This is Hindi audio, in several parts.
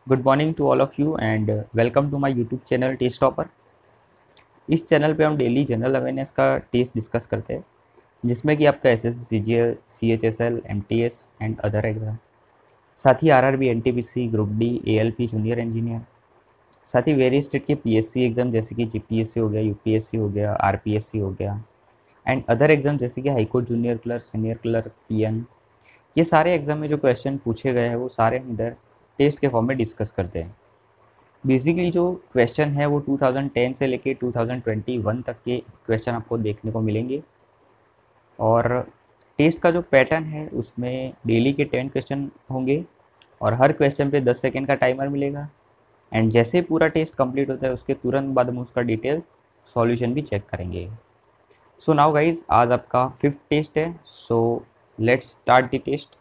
Good morning to all of you and welcome to my YouTube channel test topper. इस चैनल पे हम डेली जनरल अवेयरनेस का टेस्ट डिस्कस करते हैं, जिसमें कि आपका SSC, CGL, CHSL, MTS and other exam, साथ ही RRB, NTPC, group D, ALP, junior engineer, साथ ही वेरियस स्टेट के पीएससी एग्जाम जैसे कि जीपीएससी हो गया, यूपीएससी हो गया, आरपीएससी हो गया एंड अदर एग्जाम जैसे कि high court junior clerk, senior clerk, PN. ये सारे एग्जाम में जो क्वेश्चन पूछे गए हैं वो सारे हम इधर टेस्ट के फॉर्म में डिस्कस करते हैं। बेसिकली जो क्वेश्चन है वो 2010 से लेके 2021 तक के क्वेश्चन आपको देखने को मिलेंगे। और टेस्ट का जो पैटर्न है उसमें डेली के 10 क्वेश्चन होंगे और हर क्वेश्चन पे 10 सेकेंड का टाइमर मिलेगा। एंड जैसे ही पूरा टेस्ट कंप्लीट होता है उसके तुरंत बाद हम उसका डिटेल सॉल्यूशन भी चेक करेंगे। सो नाउ गाइज, आज आपका 5th टेस्ट है। So let's start the test.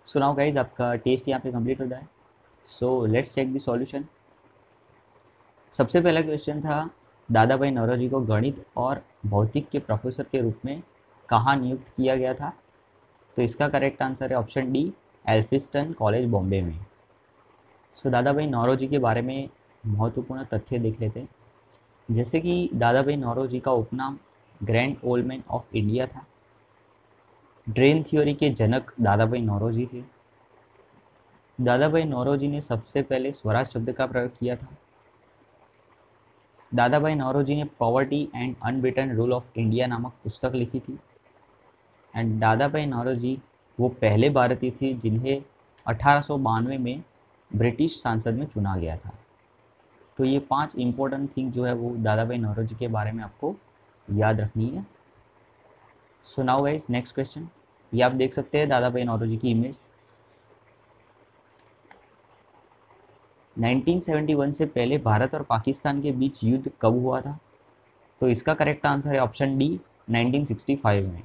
So now guys, आपका टेस्ट यहाँ पे कंप्लीट हो जाए। So let's check the solution. सबसे पहला क्वेश्चन था, दादा भाई नौरोजी को गणित और भौतिक के प्रोफेसर के रूप में कहाँ नियुक्त किया गया था? तो इसका करेक्ट आंसर है option D, Elphinstone college, Bombay में। सो दादा भाई नौरोजी के बारे में महत्वपूर्ण तथ्य देख लेते हैं। जैसे कि दादा भाई नौरोजी का उपनाम grand old man of India था। ड्रेन थ्योरी के जनक दादा भाई नौरोजी थे। दादा भाई नौरोजी ने सबसे पहले स्वराज शब्द का प्रयोग किया था। दादा भाई नौरोजी ने poverty and unwritten rule of India नामक पुस्तक लिखी थी। एंड दादा भाई नौरोजी वो पहले भारतीय थे जिन्हें 1892 में ब्रिटिश संसद में चुना गया था। तो ये 5 इंपॉर्टेंट थिंग जो है वो दादा भाई नौरोजी के बारे में आपको याद रखनी है। So now guys, next question. ये आप देख सकते हैं दादा भाई नौरोजी की इमेज। 1971 से पहले भारत और पाकिस्तान के बीच युद्ध कब हुआ था? तो इसका करेक्ट आंसर है ऑप्शन डी, 1965 में।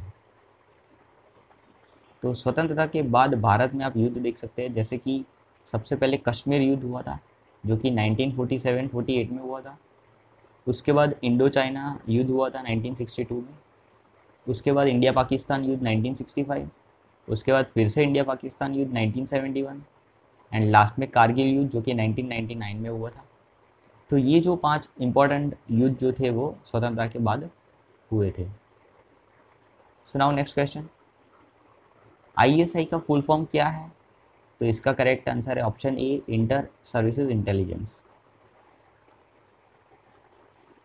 तो स्वतंत्रता के बाद भारत में आप युद्ध देख सकते हैं, जैसे कि सबसे पहले कश्मीर युद्ध हुआ था जो कि 1947-48 में हुआ था। उसके बाद इंडो चाइना युद्ध हुआ था 1962 में। उसके बाद इंडिया पाकिस्तान युद्ध 1965। उसके बाद फिर से इंडिया पाकिस्तान युद्ध 1971 एंड लास्ट में कारगिल युद्ध जो कि 1999 में हुआ था। तो ये जो 5 इंपॉर्टेंट युद्ध जो थे वो स्वतंत्रता के बाद हुए थे। So now next question, ISI का फुल फॉर्म क्या है? तो इसका करेक्ट आंसर है option A, inter services intelligence.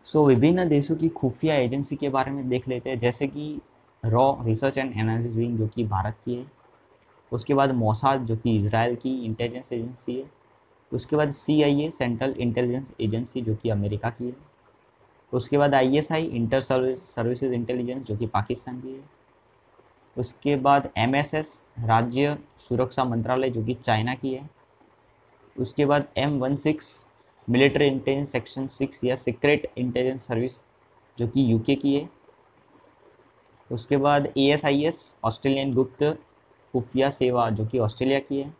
So विभिन्न देशों की खुफिया एजेंसी के बारे में देख लेते हैं, जैसे कि raw research and analysis wing जो कि भारत की है। उसके बाद मोसाद जो कि इसराइल की इंटेलिजेंस एजेंसी है। उसके बाद CIA सेंट्रल इंटेलिजेंस एजेंसी जो कि अमेरिका की है। उसके बाद ISI इंटर सर्विसेज इंटेलिजेंस जो कि पाकिस्तान की है। उसके बाद MSS राज्य सुरक्षा मंत्रालय जो कि चाइना की है। उसके बाद M16 मिलिट्री इंटेलिजेंस सेक्शन 6 या सीक्रेट इंटेलिजेंस सर्विस जो कि यूके की है। उसके बाद ASIS ऑस्ट्रेलियन गुप्त खुफिया सेवा जो कि ऑस्ट्रेलिया की है।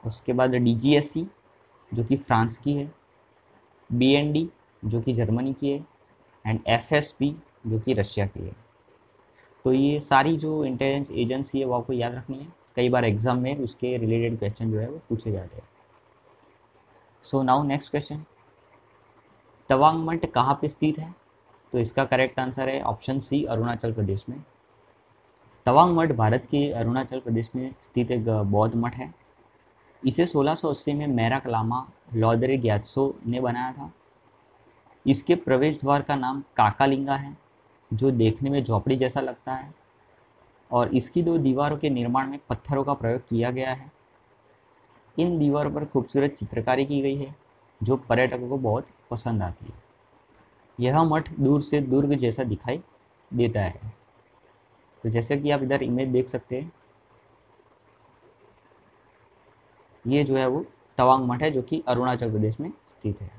उसके बाद DGSE जो कि फ्रांस की है। BND जो कि जर्मनी की है। एंड FSB जो कि रशिया की है। तो ये सारी जो इंटेलिजेंस एजेंसी है वो आपको याद रखनी है, कई बार एग्जाम में उसके रिलेटेड क्वेश्चन जो है वो पूछे जाते हैं। सो नाउ नेक्स्ट क्वेश्चन, तवांग मठ कहाँ पे स्थित है? तो इसका करेक्ट आंसर है ऑप्शन सी, अरुणाचल प्रदेश में। तवांग मठ भारत के अरुणाचल प्रदेश में स्थित एक बौद्ध मठ है। इसे 1680 में मेराक लामा लॉदरे ग्यात्सो ने बनाया था। इसके प्रवेश द्वार का नाम काकालिंगा है, जो देखने में झोपड़ी जैसा लगता है, और इसकी 2 दीवारों के निर्माण में पत्थरों का प्रयोग किया गया है। इन दीवारों पर खूबसूरत चित्रकारी की गई है, जो पर्यटकों को बहुत पसंद आती है। यह मठ दूर से दुर्ग जैसा दिखाई देता है। तो जैसे कि आप इधर इमेज देख सकते हैं, ये जो है वो तवांग मठ है जो कि अरुणाचल प्रदेश में स्थित है।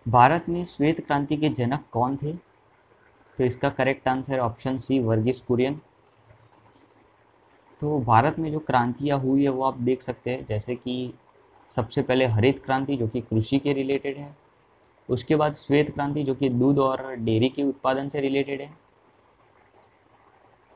भारत में श्वेत क्रांति के जनक कौन थे? तो इसका correct answer option C, Verghese Kurien. तो भारत में जो क्रांतियाँ हुई है वो आप देख सकते हैं, जैसे कि सबसे पहले हरित क्रांति जो कि कृषि के रिलेटेड है। उसके बाद श्वेत क्रांति जो कि दूध और डेयरी के उत्पादन से रिलेटेड है।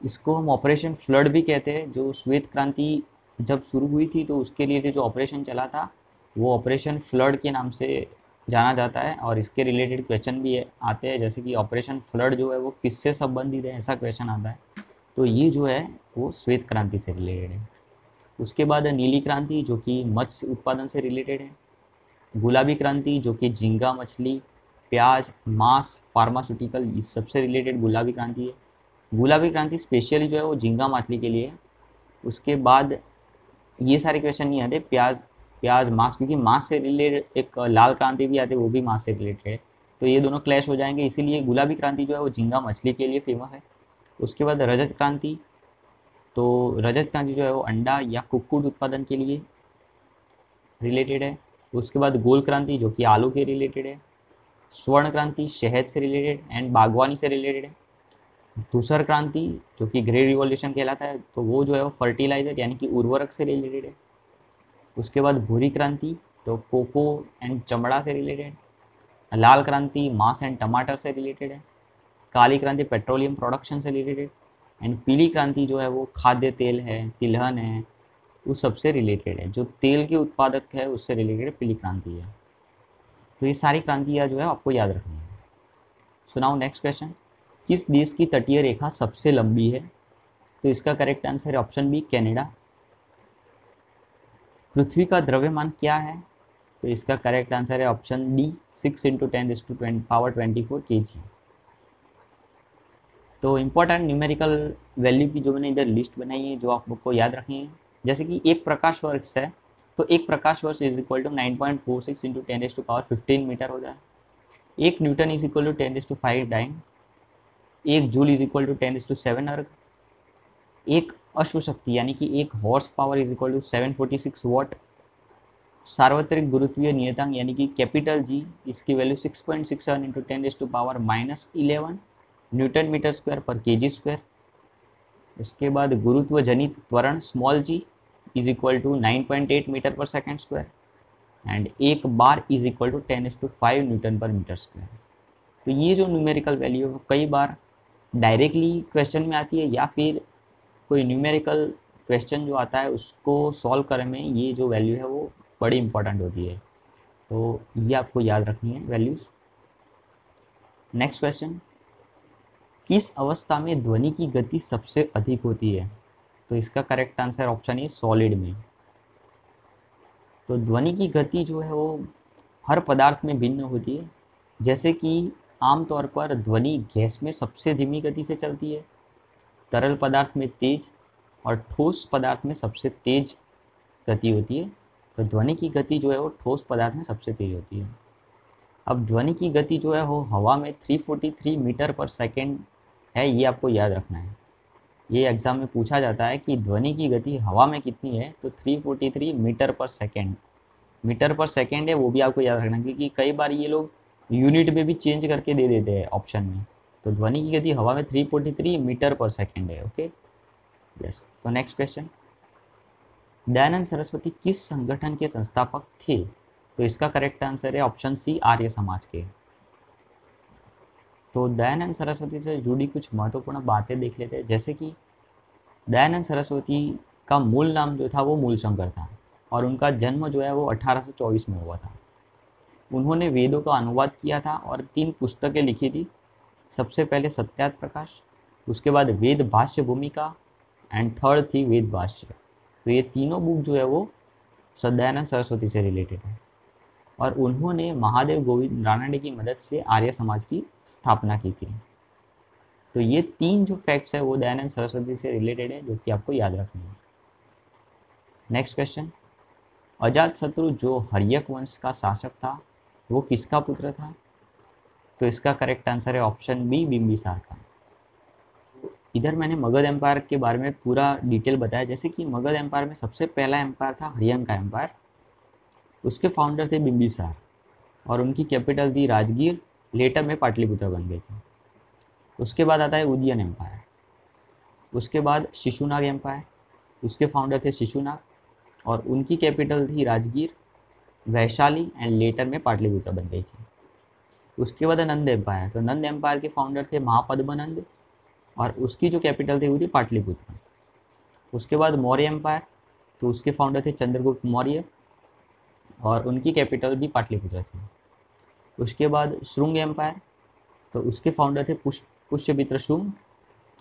इसको हम ऑपरेशन फ्लड भी कहते हैं। जो श्वेत क्रांति जब शुरू हुई थी तो उसके लिए जो ऑपरेशन चला था वो ऑपरेशन फ्लड के नाम से जाना जाता है, और इसके रिलेटेड क्वेश्चन भी आते हैं, जैसे कि ऑपरेशन फ्लड जो है वो किससे संबंधित है, ऐसा क्वेश्चन आता है। तो ये जो है वो श्वेत क्रांति से रिलेटेड है। उसके बाद नीली क्रांति जो कि मत्स्य उत्पादन से रिलेटेड है। गुलाबी क्रांति जो कि झींगा मछली, प्याज, मांस, फार्मास्यूटिकल, इस सबसे रिलेटेड गुलाबी क्रांति है। गुलाबी क्रांति स्पेशली जो है वो झींगा मछली के लिए है। उसके बाद ये सारे क्वेश्चन नहीं आते प्याज प्याज मांस, क्योंकि मांस से रिलेटेड एक लाल क्रांति भी आती है, वो भी मांस से रिलेटेड है। तो ये दोनों क्लैश हो जाएंगे, इसीलिए गुलाबी क्रांति जो है वो झींगा मछली के लिए फेमस है। उसके बाद रजत क्रांति, तो रजत क्रांति जो है वो अंडा या कुक्कुट उत्पादन के लिए रिलेटेड है। उसके बाद गोल क्रांति जो कि आलू के रिलेटेड है। स्वर्ण क्रांति शहद से रिलेटेड एंड बागवानी से रिलेटेड है। धूसर क्रांति जो कि ग्रे रिवॉल्यूशन कहलाता है, तो वो जो है वो फर्टिलाइजर यानी कि उर्वरक से रिलेटेड है। उसके बाद भूरी क्रांति तो कोको एंड चमड़ा से रिलेटेड। लाल क्रांति मांस एंड टमाटर से रिलेटेड है। काली क्रांति पेट्रोलियम प्रोडक्शन से रिलेटेड है। एंड पीली क्रांति जो है वो खाद्य तेल है, तिलहन है, उस सबसे रिलेटेड है। जो तेल के उत्पादक है उससे रिलेटेड पीली क्रांति है। तो ये सारी क्रांतियाँ जो है आपको याद रखनी है। सुनाओ नेक्स्ट क्वेश्चन, किस देश की तटीय रेखा सबसे लंबी है? तो इसका करेक्ट आंसर है ऑप्शन बी, कनाडा। पृथ्वी का द्रव्यमान क्या है? तो इसका करेक्ट आंसर है ऑप्शन डी, 6 × 10⁻24 kg। तो इम्पोर्टेंट न्यूमेरिकल वैल्यू की जो मैंने इधर लिस्ट बनाई है जो आप लोग को याद रखनी है, जैसे कि एक प्रकाश वर्ष है तो एक प्रकाश वर्ष इज इक्वल टू 9.46 × 10⁻15 मीटर हो जाए। एक newton is equal to 10⁵ dyne. एक joule is equal to 10⁷ erg. एक अश्व शक्ति यानी कि एक horse power is equal to 746 watt. सार्वत्रिक गुरुत्वीय नियतांक यानी कि कैपिटल जी, इसकी वैल्यू 6.67 × 10⁻11 न्यूटन मीटर स्क्वायर पर केजी स्क्वायर। उसके बाद गुरुत्व जनित त्वरण small G is equal to 9.8 metre पर सेकेंड स्क्वायर। एंड एक bar is equal to 10⁵ Newton पर मीटर स्क्वायर। तो ये जो न्यूमेरिकल वैल्यू है कई बार डायरेक्टली क्वेश्चन में आती है, या फिर कोई न्यूमेरिकल क्वेश्चन जो आता है उसको सॉल्व करने में ये जो वैल्यू है वो बड़ी इंपॉर्टेंट होती है। तो ये आपको याद रखनी है वैल्यूज़। नेक्स्ट क्वेश्चन, किस अवस्था में ध्वनि की गति सबसे अधिक होती है? तो इसका करेक्ट आंसर ऑप्शन है सॉलिड में। तो ध्वनि की गति जो है वो हर पदार्थ में भिन्न होती है, जैसे कि आमतौर पर ध्वनि गैस में सबसे धीमी गति से चलती है, तरल पदार्थ में तेज, और ठोस पदार्थ में सबसे तेज गति होती है। तो ध्वनि की गति जो है वो ठोस पदार्थ में सबसे तेज होती है। अब ध्वनि की गति जो है वो हवा में 343 मीटर पर सेकेंड है, ये आपको याद रखना है। ये एग्ज़ाम में पूछा जाता है कि ध्वनि की गति हवा में कितनी है, तो 343 मीटर पर सेकेंड। मीटर पर सेकेंड है, वो भी आपको याद रखना, क्योंकि कई बार ये लोग यूनिट में भी चेंज करके दे देते हैं ऑप्शन में। तो ध्वनि की गति हवा में 343 मीटर पर सेकेंड है। Okay, yes. तो नेक्स्ट क्वेश्चन, दयानंद सरस्वती किस संगठन के संस्थापक थे? तो इसका करेक्ट आंसर है ऑप्शन सी, आर्य समाज के। तो दयानंद सरस्वती से जुड़ी कुछ महत्वपूर्ण बातें देख लेते हैं, जैसे कि दयानंद सरस्वती का मूल नाम जो था वो मूलशंकर था, और उनका जन्म जो है वो 1824 में हुआ था। उन्होंने वेदों का अनुवाद किया था और 3 पुस्तकें लिखी थी। सबसे पहले सत्यार्थ प्रकाश, उसके बाद वेद भाष्य भूमिका, एंड थर्ड थी वेद भाष्य। तो ये तीनों बुक जो है वो दयानंद सरस्वती से रिलेटेड है, और उन्होंने महादेव गोविंद रानडे की मदद से आर्य समाज की स्थापना की थी। तो ये 3 जो फैक्ट्स है वो दयानंद सरस्वती से रिलेटेड है, जो कि आपको याद रखनी है। नेक्स्ट क्वेश्चन, अजातशत्रु जो हर्यक वंश का शासक था वो किसका पुत्र था? तो इसका करेक्ट आंसर है ऑप्शन बी, बिंबिसार का। इधर मैंने मगध एम्पायर के बारे में पूरा डिटेल बताया, जैसे कि मगध एम्पायर में सबसे पहला एम्पायर था हर्यंक का एम्पायर। उसके फाउंडर थे बिंबिसार, और उनकी कैपिटल थी राजगीर, लेटर में पाटलिपुत्र बन गई थी। उसके बाद आता है उदयन एम्पायर, उसके बाद शिशुनाग एम्पायर, उसके फाउंडर थे शिशुनाग, और उनकी कैपिटल थी राजगीर, वैशाली, एंड लेटर में पाटलिपुत्र बन गई थी। उसके बाद नंद एम्पायर, तो नंद एम्पायर के फाउंडर थे महापद्मनंद, और उसकी जो कैपिटल थी वो थी पाटलिपुत्र। उसके बाद मौर्य एम्पायर, तो उसके फाउंडर थे चंद्रगुप्त मौर्य, और उनकी कैपिटल भी पाटलिपुत्र थी। उसके बाद शुंग एम्पायर, तो उसके फाउंडर थे पुष्यमित्र शुंग,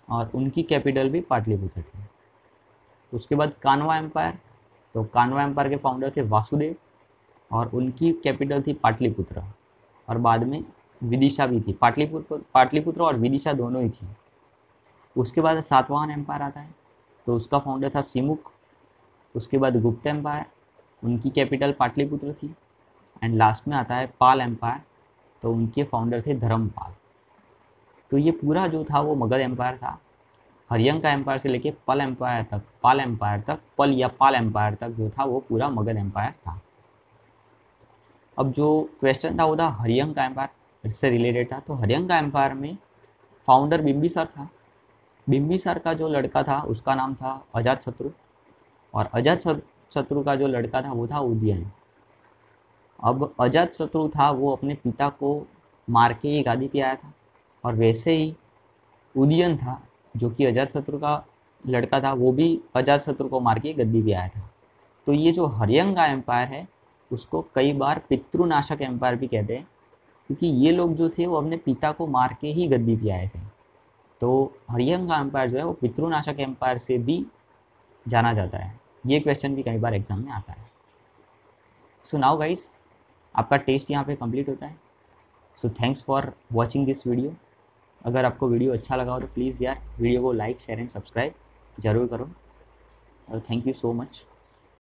और उनकी कैपिटल भी पाटलिपुत्र थी। उसके बाद कान्वा एम्पायर, तो कान्वा एम्पायर के फाउंडर थे वासुदेव, और उनकी कैपिटल थी पाटलिपुत्र, और बाद में विदिशा भी थी। पाटलिपुत्र और विदिशा दोनों ही थी। उसके बाद सातवाहन एम्पायर आता है, तो उसका फाउंडर था सिमुक। उसके बाद गुप्त एम्पायर, उनकी कैपिटल पाटलिपुत्र थी। एंड लास्ट में आता है पाल एम्पायर, तो उनके फाउंडर थे धर्मपाल। तो ये पूरा जो था वो मगध एम्पायर था। हरियंक का एम्पायर से लेके पाल एम्पायर तक, पल या पाल एम्पायर तक जो था वो पूरा मगध एम्पायर था। अब जो क्वेश्चन था वो था हरियंक का एम्पायर से रिलेटेड था। तो हरियंक का एम्पायर में फाउंडर बिंबिसार था। बिंबिसार का जो लड़का था उसका नाम था अजातशत्रु, और अजातशत्रु का जो लड़का था वो था उदयन। अब अजातशत्रु था वो अपने पिता को मार के ही गादी पे आया था, और वैसे ही उदयन था जो कि अजातशत्रु का लड़का था, वो भी अजातशत्रु को मार के गद्दी पे आया था। तो ये जो हरियंक का एम्पायर है उसको कई बार पितृनाशक एम्पायर भी कहते हैं, क्योंकि ये लोग जो थे वो अपने पिता को मार के ही गद्दी पे आए थे। तो हरियंक का एम्पायर जो है वो पितृनाशक एम्पायर से भी जाना जाता है। ये क्वेश्चन भी कई बार एग्जाम में आता है। सो नाउ गाइस, आपका टेस्ट यहाँ पे कंप्लीट होता है। So thanks for watching this video. अगर आपको वीडियो अच्छा लगा हो तो प्लीज़ यार वीडियो को लाइक, शेयर एंड सब्सक्राइब ज़रूर करो, और थैंक यू सो मच।